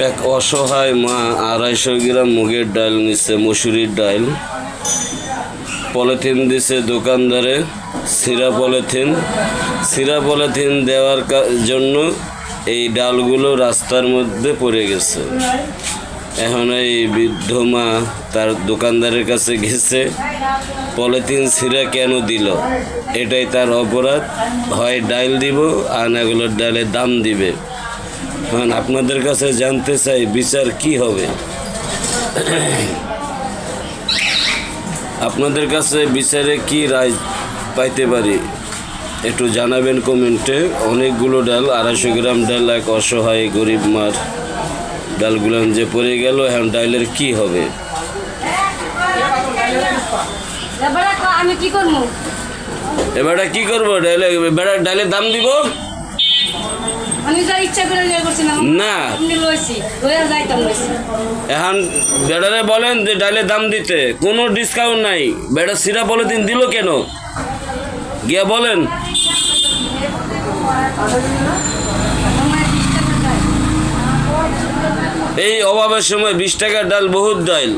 এক অসহায় মা 250 গ্রাম মুগের ডাল নিচ্ছে, মসুরির ডাল। পলিথিন দিছে দোকানদারে, সিরা পলিথিন দেওয়ার জন্য এই ডালগুলো রাস্তার মধ্যে পড়ে গেছে। এখন এই বৃদ্ধ মা তার দোকানদারের কাছে গেছে, পলিথিন সিরা কেন দিল, এটাই তার অপরাধ। হয় ডাল দিব আর না এগুলোর ডালের দাম দিবে। এখন আপনাদের কাছে জানতে চাই বিচার কি হবে। আপনাদের কাছে বিচারে কি রায় পাইতে পারি একটু জানাবেন কমেন্টে। অনেকগুলো ডাল, 250 গ্রাম ডাল এক অসহায় গরিব মার ডালগুলো যে পড়ে গেল, এখন ডালের কি হবে? আমি কি করবো এবারে কি করবো? ডালের দাম দিব আমি যা ইচ্ছা করে করছি না। আপনি লইছি লইয়া যাইতাম লইছি। এখন বেড়ারে বলেন যে ডালের দাম দিতে, কোনো ডিসকাউন্ট নাই। বেড়া সিরা পলিথিন দিল কেন গিয়া বলেন। এই অভাবের সময় 20 টাকার ডাল বহুত ডাল।